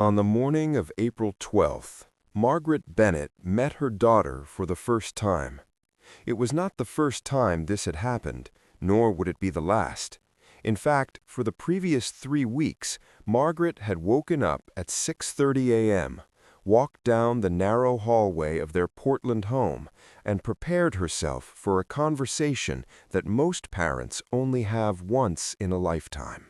On the morning of April 12th, Margaret Bennett met her daughter for the first time. It was not the first time this had happened, nor would it be the last. In fact, for the previous 3 weeks, Margaret had woken up at 6:30 a.m., walked down the narrow hallway of their Portland home, and prepared herself for a conversation that most parents only have once in a lifetime.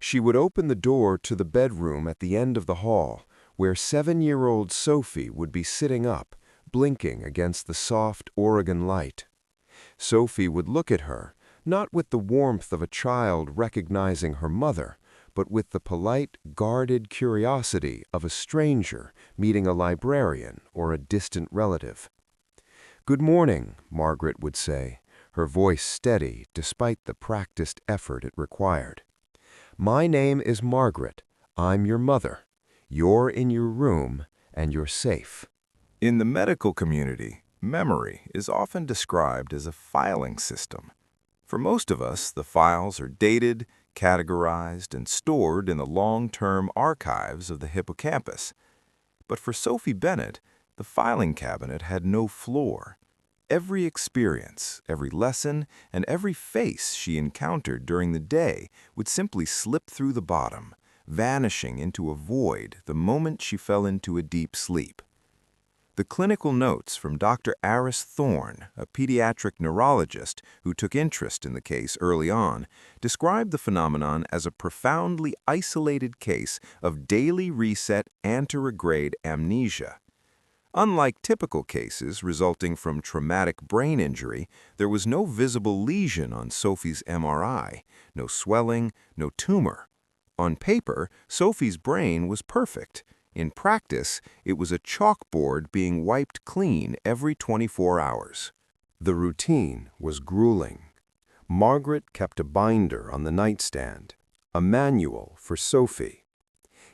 She would open the door to the bedroom at the end of the hall, where 7-year-old Sophie would be sitting up, blinking against the soft Oregon light. Sophie would look at her, not with the warmth of a child recognizing her mother, but with the polite, guarded curiosity of a stranger meeting a librarian or a distant relative. "Good morning," Margaret would say, her voice steady despite the practiced effort it required. "My name is Margaret. I'm your mother. You're in your room, and you're safe." In the medical community, memory is often described as a filing system. For most of us, the files are dated, categorized, and stored in the long-term archives of the hippocampus. But for Sophie Bennett, the filing cabinet had no floor. Every experience, every lesson, and every face she encountered during the day would simply slip through the bottom, vanishing into a void the moment she fell into a deep sleep. The clinical notes from Dr. Aris Thorne, a pediatric neurologist who took interest in the case early on, described the phenomenon as a profoundly isolated case of daily reset anterograde amnesia. Unlike typical cases resulting from traumatic brain injury, there was no visible lesion on Sophie's MRI, no swelling, no tumor. On paper, Sophie's brain was perfect. In practice, it was a chalkboard being wiped clean every 24 hours. The routine was grueling. Margaret kept a binder on the nightstand, a manual for Sophie.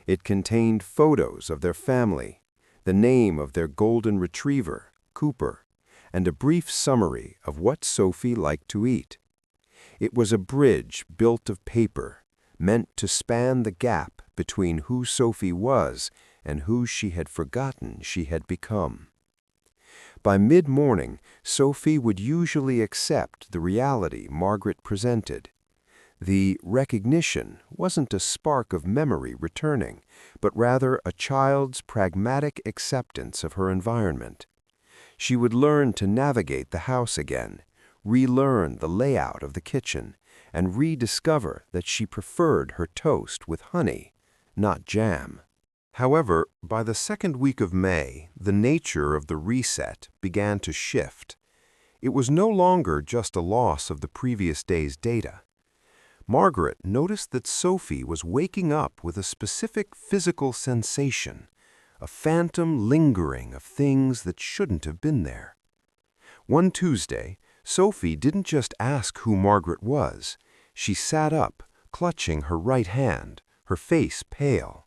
It contained photos of their family, the name of their golden retriever, Cooper, and a brief summary of what Sophie liked to eat. It was a bridge built of paper, meant to span the gap between who Sophie was and who she had forgotten she had become. By mid-morning, Sophie would usually accept the reality Margaret presented. The recognition wasn't a spark of memory returning, but rather a child's pragmatic acceptance of her environment. She would learn to navigate the house again, relearn the layout of the kitchen, and rediscover that she preferred her toast with honey, not jam. However, by the second week of May, the nature of the reset began to shift. It was no longer just a loss of the previous day's data. Margaret noticed that Sophie was waking up with a specific physical sensation, a phantom lingering of things that shouldn't have been there. One Tuesday, Sophie didn't just ask who Margaret was. She sat up, clutching her right hand, her face pale.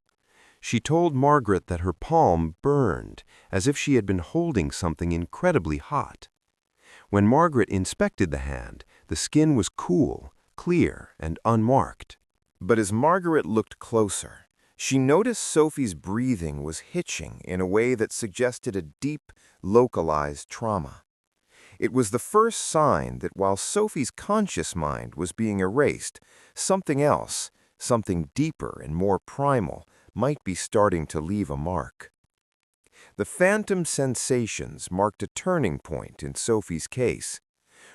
She told Margaret that her palm burned, as if she had been holding something incredibly hot. When Margaret inspected the hand, the skin was cool, clear, and unmarked. But as Margaret looked closer, she noticed Sophie's breathing was hitching in a way that suggested a deep, localized trauma. It was the first sign that while Sophie's conscious mind was being erased, something else, something deeper and more primal, might be starting to leave a mark. The phantom sensations marked a turning point in Sophie's case.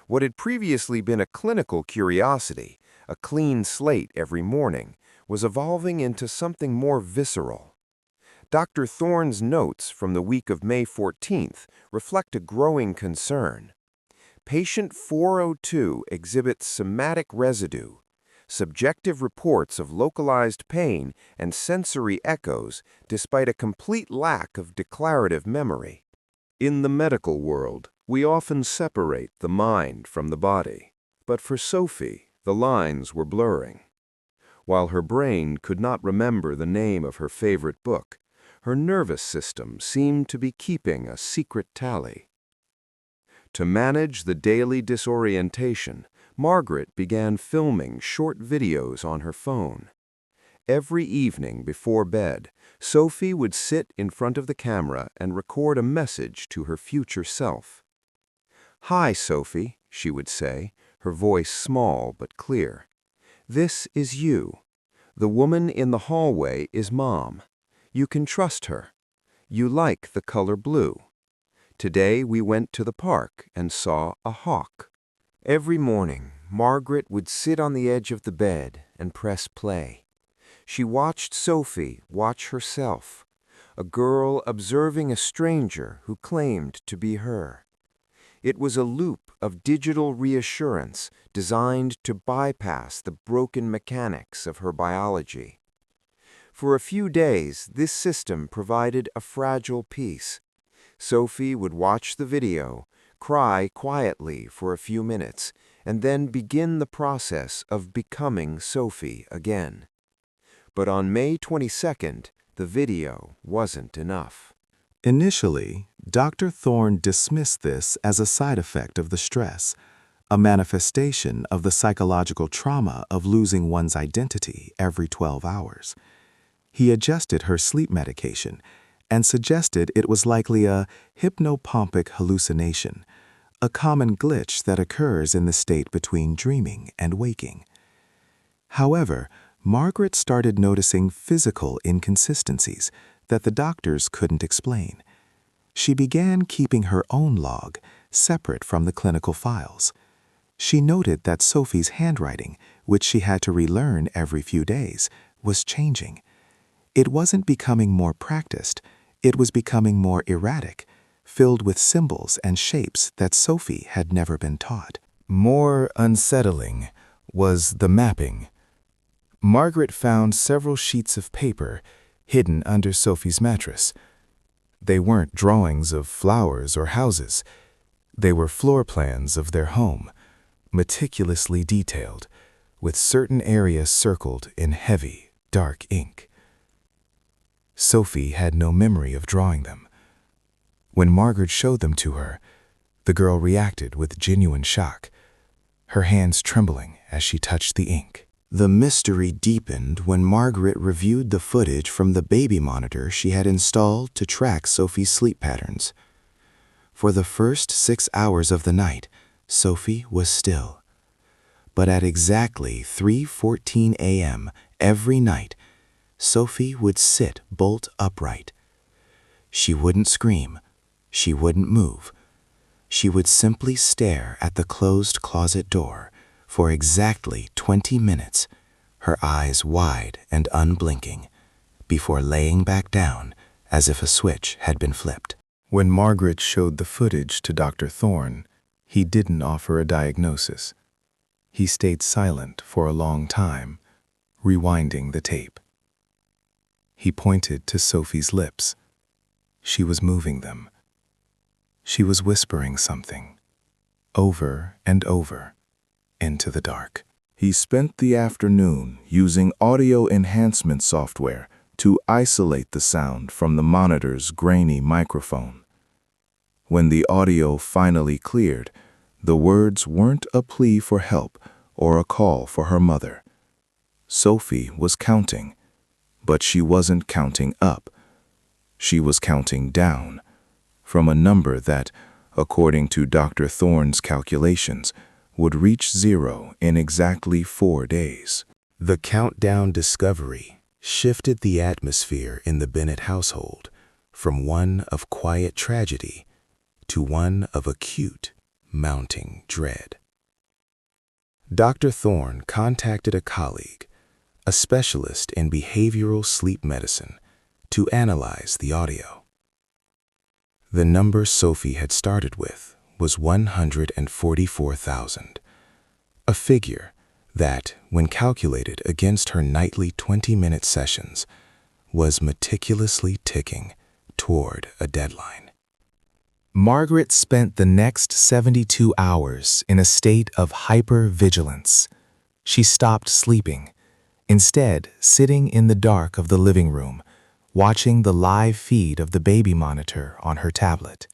What had previously been a clinical curiosity, a clean slate every morning, was evolving into something more visceral. Dr. Thorne's notes from the week of May 14th reflect a growing concern. Patient 402 exhibits somatic residue, subjective reports of localized pain and sensory echoes despite a complete lack of declarative memory. In the medical world, we often separate the mind from the body, but for Sophie, the lines were blurring. While her brain could not remember the name of her favorite book, her nervous system seemed to be keeping a secret tally. To manage the daily disorientation, Margaret began filming short videos on her phone. Every evening before bed, Sophie would sit in front of the camera and record a message to her future self. "Hi, Sophie," she would say, her voice small but clear. "This is you. The woman in the hallway is Mom. You can trust her. You like the color blue. Today we went to the park and saw a hawk." Every morning, Margaret would sit on the edge of the bed and press play. She watched Sophie watch herself, a girl observing a stranger who claimed to be her. It was a loop of digital reassurance designed to bypass the broken mechanics of her biology. For a few days, this system provided a fragile peace. Sophie would watch the video, cry quietly for a few minutes, and then begin the process of becoming Sophie again. But on May 22nd, the video wasn't enough. Initially, Dr. Thorne dismissed this as a side effect of the stress, a manifestation of the psychological trauma of losing one's identity every 12 hours. He adjusted her sleep medication and suggested it was likely a hypnopompic hallucination, a common glitch that occurs in the state between dreaming and waking. However, Margaret started noticing physical inconsistencies that the doctors couldn't explain. She began keeping her own log, separate from the clinical files. She noted that Sophie's handwriting, which she had to relearn every few days, was changing. It wasn't becoming more practiced, it was becoming more erratic, filled with symbols and shapes that Sophie had never been taught. More unsettling was the mapping. Margaret found several sheets of paper hidden under Sophie's mattress. They weren't drawings of flowers or houses. They were floor plans of their home, meticulously detailed, with certain areas circled in heavy, dark ink. Sophie had no memory of drawing them. When Margaret showed them to her, the girl reacted with genuine shock, her hands trembling as she touched the ink. The mystery deepened when Margaret reviewed the footage from the baby monitor she had installed to track Sophie's sleep patterns. For the first 6 hours of the night, Sophie was still. But at exactly 3:14 a.m. every night, Sophie would sit bolt upright. She wouldn't scream. She wouldn't move. She would simply stare at the closed closet door for exactly 20 minutes, her eyes wide and unblinking, before laying back down as if a switch had been flipped. When Margaret showed the footage to Dr. Thorne, he didn't offer a diagnosis. He stayed silent for a long time, rewinding the tape. He pointed to Sophie's lips. She was moving them. She was whispering something, over and over, into the dark. He spent the afternoon using audio enhancement software to isolate the sound from the monitor's grainy microphone. When the audio finally cleared, the words weren't a plea for help or a call for her mother. Sophie was counting, but she wasn't counting up. She was counting down, from a number that, according to Dr. Thorne's calculations, would reach 0 in exactly 4 days. The countdown discovery shifted the atmosphere in the Bennett household from one of quiet tragedy to one of acute, mounting dread. Dr. Thorne contacted a colleague, a specialist in behavioral sleep medicine, to analyze the audio. The number Sophie had started with was 144,000, a figure that, when calculated against her nightly 20-minute sessions, was meticulously ticking toward a deadline. Margaret spent the next 72 hours in a state of hyper-vigilance. She stopped sleeping, instead sitting in the dark of the living room, watching the live feed of the baby monitor on her tablet.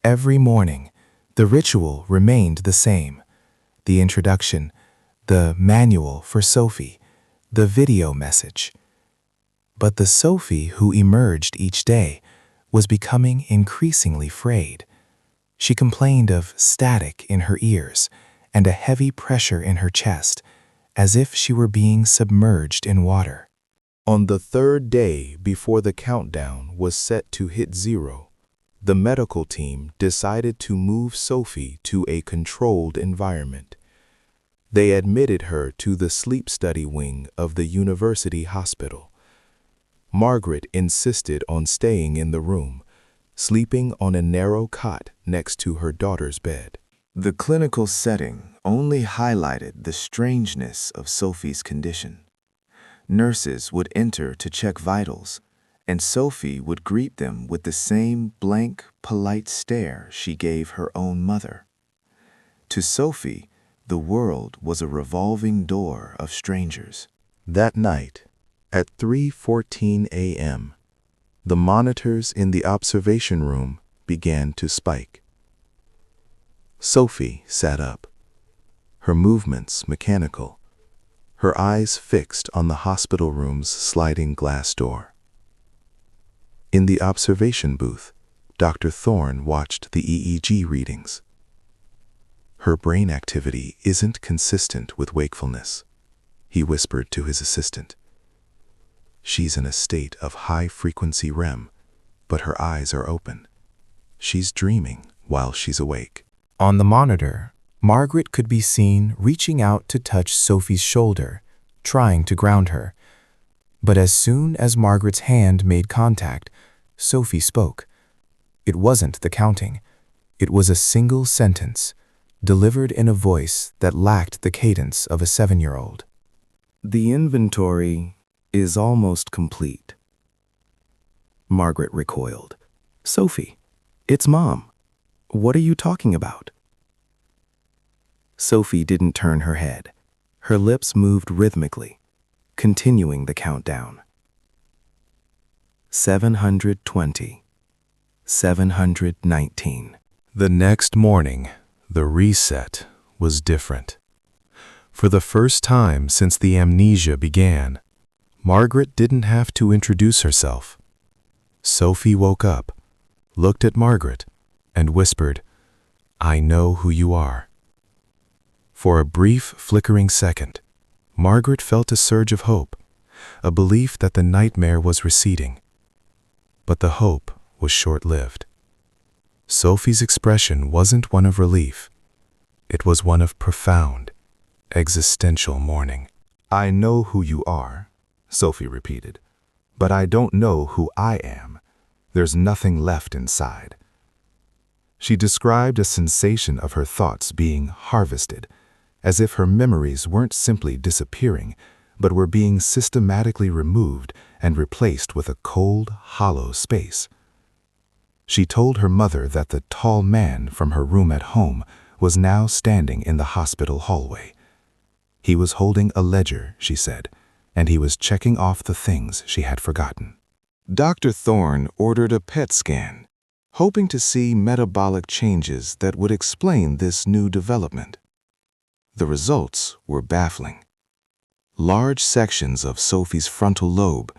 Every morning, the ritual remained the same: the introduction, the manual for Sophie, the video message. But the Sophie who emerged each day was becoming increasingly frayed. She complained of static in her ears and a heavy pressure in her chest, as if she were being submerged in water. On the third day before the countdown was set to hit 0, the medical team decided to move Sophie to a controlled environment. They admitted her to the sleep study wing of the university hospital. Margaret insisted on staying in the room, sleeping on a narrow cot next to her daughter's bed. The clinical setting only highlighted the strangeness of Sophie's condition. Nurses would enter to check vitals, and Sophie would greet them with the same blank, polite stare she gave her own mother. To Sophie, the world was a revolving door of strangers. That night, at 3:14 a.m., the monitors in the observation room began to spike. Sophie sat up, her movements mechanical, her eyes fixed on the hospital room's sliding glass door. In the observation booth, Dr. Thorne watched the EEG readings. Her brain activity isn't consistent with wakefulness, he whispered to his assistant. She's in a state of high-frequency REM, but her eyes are open. She's dreaming while she's awake. On the monitor, Margaret could be seen reaching out to touch Sophie's shoulder, trying to ground her. But as soon as Margaret's hand made contact, Sophie spoke. It wasn't the counting. It was a single sentence, delivered in a voice that lacked the cadence of a 7-year-old. The inventory is almost complete. Margaret recoiled. Sophie, it's Mom. What are you talking about? Sophie didn't turn her head. Her lips moved rhythmically, continuing the countdown. 720. 719. The next morning, the reset was different. For the first time since the amnesia began, Margaret didn't have to introduce herself. Sophie woke up, looked at Margaret, and whispered, "I know who you are." For a brief, flickering second, Margaret felt a surge of hope, a belief that the nightmare was receding. But the hope was short-lived. Sophie's expression wasn't one of relief. It was one of profound, existential mourning. "I know who you are," Sophie repeated, "but I don't know who I am. There's nothing left inside." She described a sensation of her thoughts being harvested, as if her memories weren't simply disappearing, but were being systematically removed and replaced with a cold, hollow space. She told her mother that the tall man from her room at home was now standing in the hospital hallway. He was holding a ledger, she said, and he was checking off the things she had forgotten. Dr. Thorne ordered a PET scan, hoping to see metabolic changes that would explain this new development. The results were baffling. Large sections of Sophie's frontal lobe,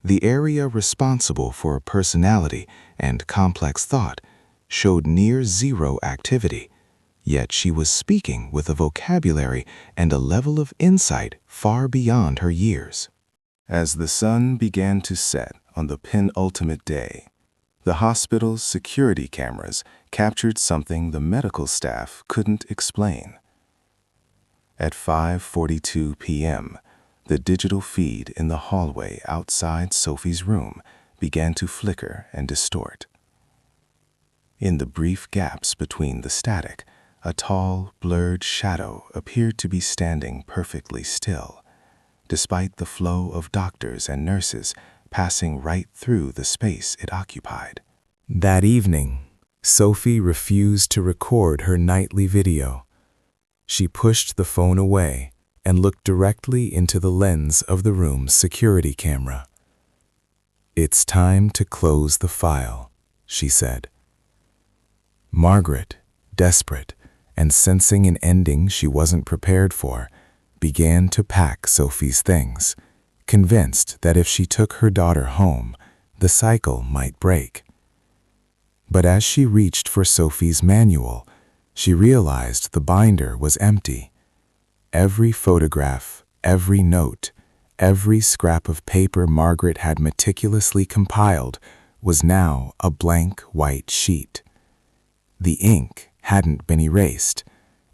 the area responsible for personality and complex thought, showed near zero activity, yet she was speaking with a vocabulary and a level of insight far beyond her years. As the sun began to set on the penultimate day, the hospital's security cameras captured something the medical staff couldn't explain. At 5:42 p.m., the digital feed in the hallway outside Sophie's room began to flicker and distort. In the brief gaps between the static, a tall, blurred shadow appeared to be standing perfectly still, despite the flow of doctors and nurses passing right through the space it occupied. That evening, Sophie refused to record her nightly video. She pushed the phone away and looked directly into the lens of the room's security camera. "It's time to close the file," she said. Margaret, desperate and sensing an ending she wasn't prepared for, began to pack Sophie's things, convinced that if she took her daughter home, the cycle might break. But as she reached for Sophie's manual, she realized the binder was empty. Every photograph, every note, every scrap of paper Margaret had meticulously compiled was now a blank white sheet. The ink hadn't been erased.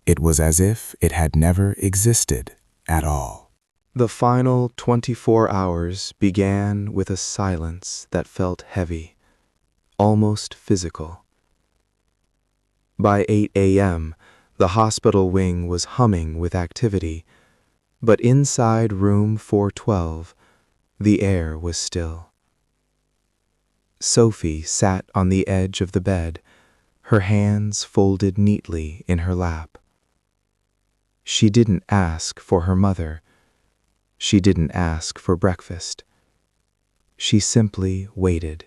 It was as if it had never existed at all. The final 24 hours began with a silence that felt heavy, almost physical. By 8 a.m., the hospital wing was humming with activity, but inside room 412, the air was still. Sophie sat on the edge of the bed, her hands folded neatly in her lap. She didn't ask for her mother. She didn't ask for breakfast. She simply waited.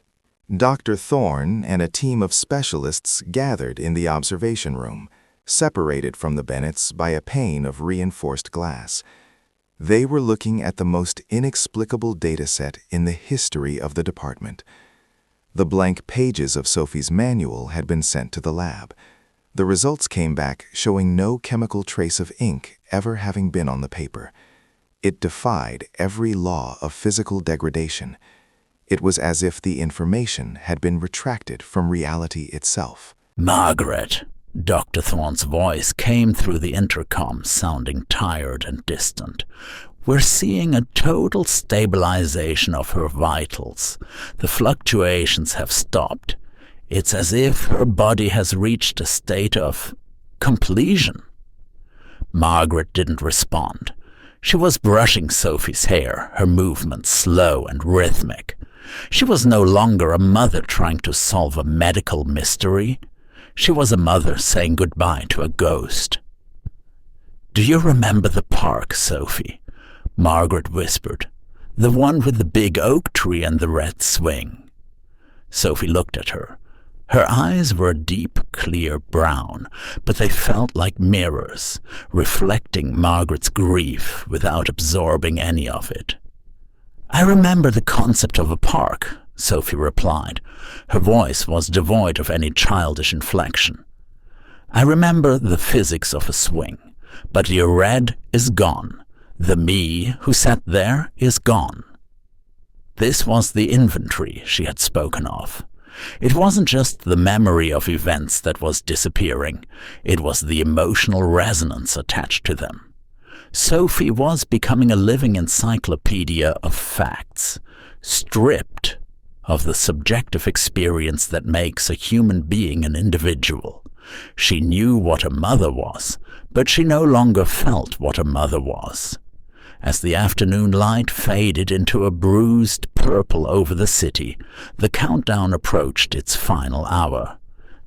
Dr. Thorne and a team of specialists gathered in the observation room, separated from the Bennetts by a pane of reinforced glass. They were looking at the most inexplicable data set in the history of the department. The blank pages of Sophie's manual had been sent to the lab. The results came back showing no chemical trace of ink ever having been on the paper. It defied every law of physical degradation. It was as if the information had been retracted from reality itself. "Margaret," Dr. Thorne's voice came through the intercom, sounding tired and distant. "We're seeing a total stabilization of her vitals. The fluctuations have stopped. It's as if her body has reached a state of completion." Margaret didn't respond. She was brushing Sophie's hair, her movements slow and rhythmic. She was no longer a mother trying to solve a medical mystery. She was a mother saying goodbye to a ghost. "Do you remember the park, Sophie?" Margaret whispered. "The one with the big oak tree and the red swing." Sophie looked at her. Her eyes were a deep, clear brown, but they felt like mirrors, reflecting Margaret's grief without absorbing any of it. "I remember the concept of a park," Sophie replied. Her voice was devoid of any childish inflection. "I remember the physics of a swing, but your red is gone. The me who sat there is gone." This was the inventory she had spoken of. It wasn't just the memory of events that was disappearing, it was the emotional resonance attached to them. Sophie was becoming a living encyclopedia of facts, stripped of the subjective experience that makes a human being an individual. She knew what a mother was, but she no longer felt what a mother was. As the afternoon light faded into a bruised purple over the city, the countdown approached its final hour.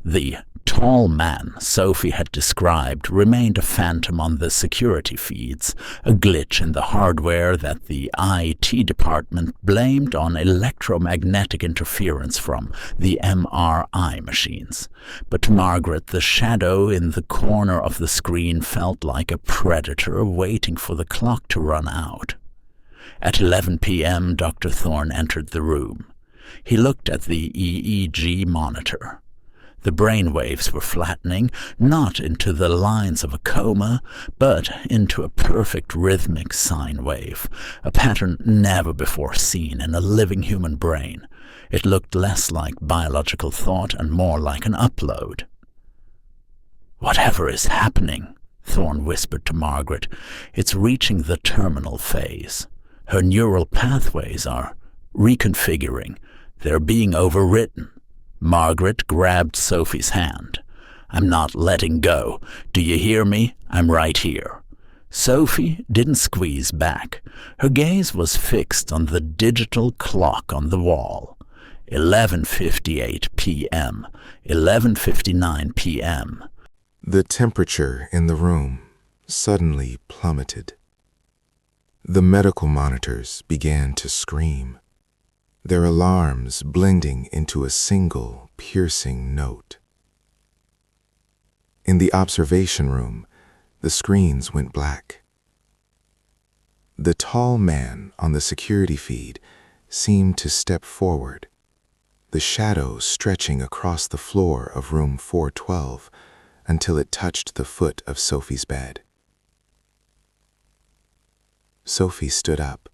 The tall man Sophie had described remained a phantom on the security feeds, a glitch in the hardware that the IT department blamed on electromagnetic interference from the MRI machines. But to Margaret, the shadow in the corner of the screen felt like a predator waiting for the clock to run out. At 11 p.m., Dr. Thorne entered the room. He looked at the EEG monitor. The brain waves were flattening, not into the lines of a coma, but into a perfect rhythmic sine wave, a pattern never before seen in a living human brain. It looked less like biological thought and more like an upload. "Whatever is happening," Thorne whispered to Margaret, "it's reaching the terminal phase. Her neural pathways are reconfiguring. They're being overwritten." Margaret grabbed Sophie's hand. "I'm not letting go. Do you hear me? I'm right here." Sophie didn't squeeze back. Her gaze was fixed on the digital clock on the wall. 11:58 p.m., 11:59 p.m. The temperature in the room suddenly plummeted. The medical monitors began to scream, their alarms blending into a single piercing note. In the observation room, the screens went black. The tall man on the security feed seemed to step forward, the shadows stretching across the floor of room 412 until it touched the foot of Sophie's bed. Sophie stood up.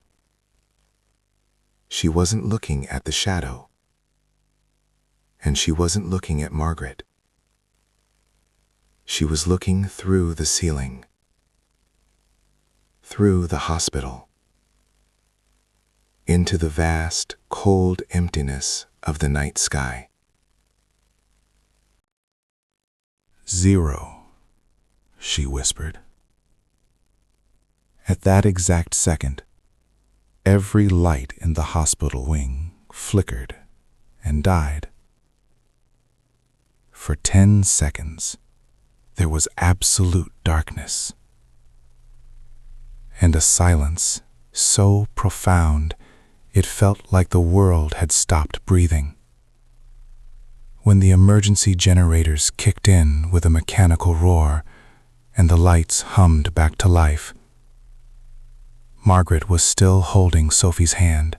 She wasn't looking at the shadow, and she wasn't looking at Margaret. She was looking through the ceiling, through the hospital, into the vast, cold emptiness of the night sky. 0, she whispered. At that exact second, every light in the hospital wing flickered and died. For 10 seconds, there was absolute darkness, and a silence so profound it felt like the world had stopped breathing. When the emergency generators kicked in with a mechanical roar and the lights hummed back to life, Margaret was still holding Sophie's hand,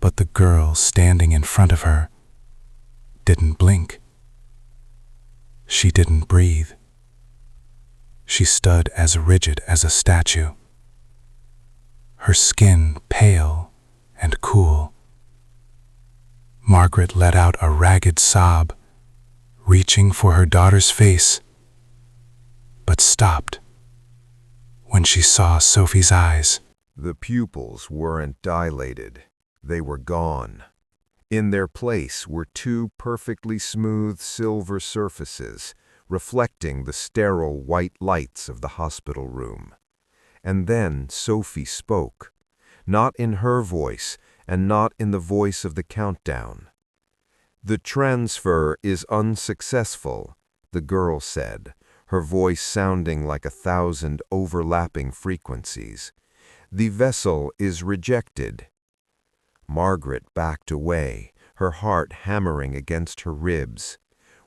but the girl standing in front of her didn't blink. She didn't breathe. She stood as rigid as a statue, her skin pale and cool. Margaret let out a ragged sob, reaching for her daughter's face, but stopped when she saw Sophie's eyes. The pupils weren't dilated. They were gone. In their place were two perfectly smooth silver surfaces, reflecting the sterile white lights of the hospital room. And then Sophie spoke, not in her voice and not in the voice of the countdown. "The transfer is unsuccessful," the girl said, her voice sounding like 1,000 overlapping frequencies. "The vessel is rejected." Margaret backed away, her heart hammering against her ribs.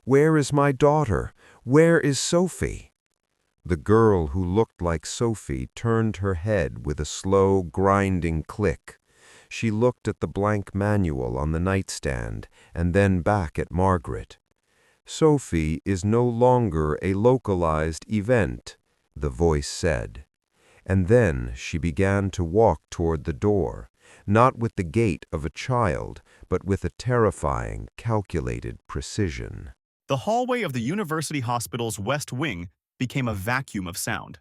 "Where is my daughter? Where is Sophie?" The girl who looked like Sophie turned her head with a slow, grinding click. She looked at the blank manual on the nightstand and then back at Margaret. "Sophie is no longer a localized event," the voice said. And then she began to walk toward the door, not with the gait of a child, but with a terrifying, calculated precision. The hallway of the University Hospital's West Wing became a vacuum of sound.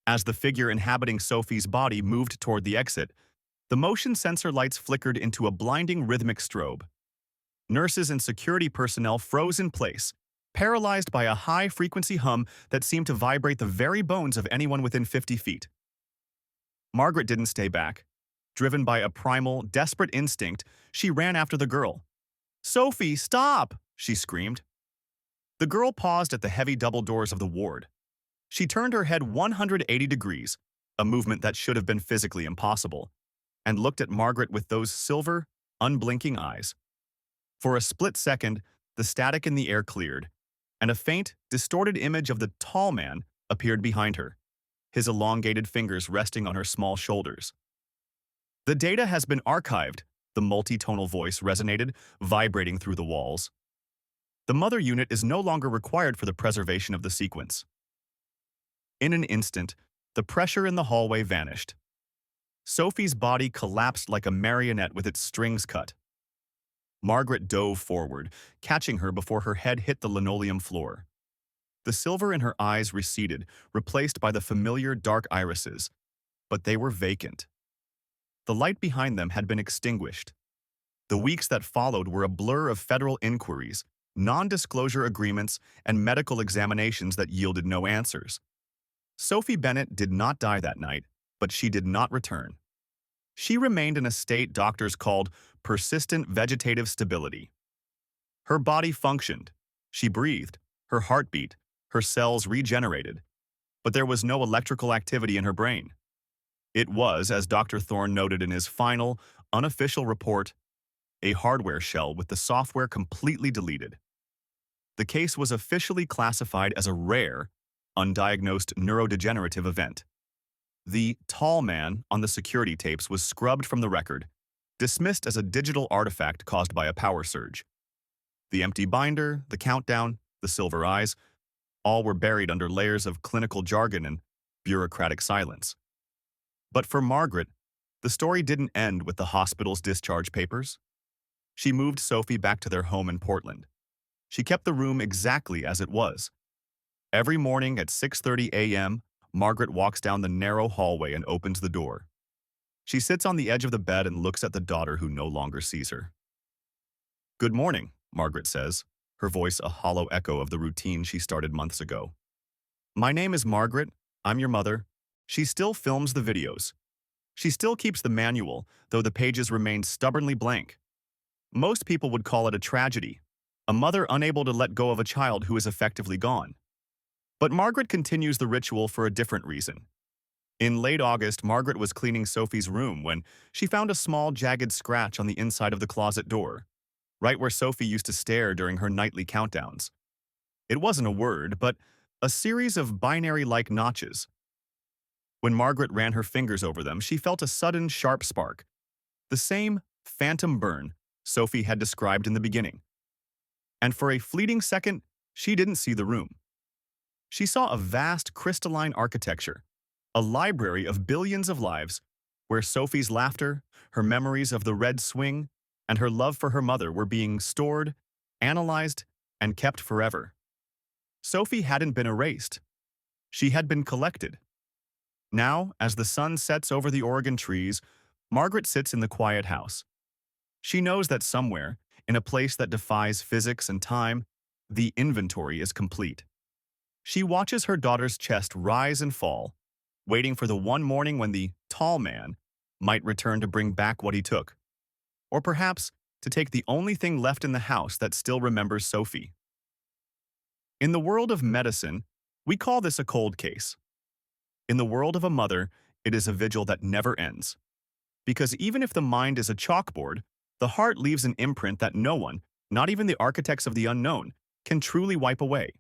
As the figure inhabiting Sophie's body moved toward the exit, the motion sensor lights flickered into a blinding rhythmic strobe. Nurses and security personnel froze in place, paralyzed by a high-frequency hum that seemed to vibrate the very bones of anyone within 50 feet. Margaret didn't stay back. Driven by a primal, desperate instinct, she ran after the girl. "Sophie, stop!" she screamed. The girl paused at the heavy double doors of the ward. She turned her head 180 degrees, a movement that should have been physically impossible, and looked at Margaret with those silver, unblinking eyes. For a split second, the static in the air cleared, and a faint, distorted image of the tall man appeared behind her, his elongated fingers resting on her small shoulders. "The data has been archived," the multi-tonal voice resonated, vibrating through the walls. "The mother unit is no longer required for the preservation of the sequence." In an instant, the pressure in the hallway vanished. Sophie's body collapsed like a marionette with its strings cut. Margaret dove forward, catching her before her head hit the linoleum floor. The silver in her eyes receded, replaced by the familiar dark irises, but they were vacant. The light behind them had been extinguished. The weeks that followed were a blur of federal inquiries, non-disclosure agreements, and medical examinations that yielded no answers. Sophie Bennett did not die that night, but she did not return. She remained in a state doctors called persistent vegetative stability. Her body functioned. She breathed, her heart beat, her cells regenerated, but there was no electrical activity in her brain. It was, as Dr. Thorne noted in his final, unofficial report, a hardware shell with the software completely deleted. The case was officially classified as a rare, undiagnosed neurodegenerative event. The tall man on the security tapes was scrubbed from the record, dismissed as a digital artifact caused by a power surge. The empty binder, the countdown, the silver eyes, all were buried under layers of clinical jargon and bureaucratic silence. But for Margaret, the story didn't end with the hospital's discharge papers. She moved Sophie back to their home in Portland. She kept the room exactly as it was. Every morning at 6:30 a.m., Margaret walks down the narrow hallway and opens the door. She sits on the edge of the bed and looks at the daughter who no longer sees her. "Good morning," Margaret says, her voice a hollow echo of the routine she started months ago. "My name is Margaret. I'm your mother." She still films the videos. She still keeps the manual, though the pages remain stubbornly blank. Most people would call it a tragedy, a mother unable to let go of a child who is effectively gone. But Margaret continues the ritual for a different reason. In late August, Margaret was cleaning Sophie's room when she found a small, jagged scratch on the inside of the closet door, right where Sophie used to stare during her nightly countdowns. It wasn't a word, but a series of binary-like notches. When Margaret ran her fingers over them, she felt a sudden, sharp spark, the same phantom burn Sophie had described in the beginning. And for a fleeting second, she didn't see the room. She saw a vast, crystalline architecture, a library of billions of lives, where Sophie's laughter, her memories of the red swing, and her love for her mother were being stored, analyzed, and kept forever. Sophie hadn't been erased. She had been collected. Now, as the sun sets over the Oregon trees, Margaret sits in the quiet house. She knows that somewhere, in a place that defies physics and time, the inventory is complete. She watches her daughter's chest rise and fall, waiting for the one morning when the tall man might return to bring back what he took, or perhaps to take the only thing left in the house that still remembers Sophie. In the world of medicine, we call this a cold case. In the world of a mother, it is a vigil that never ends. Because even if the mind is a chalkboard, the heart leaves an imprint that no one, not even the architects of the unknown, can truly wipe away.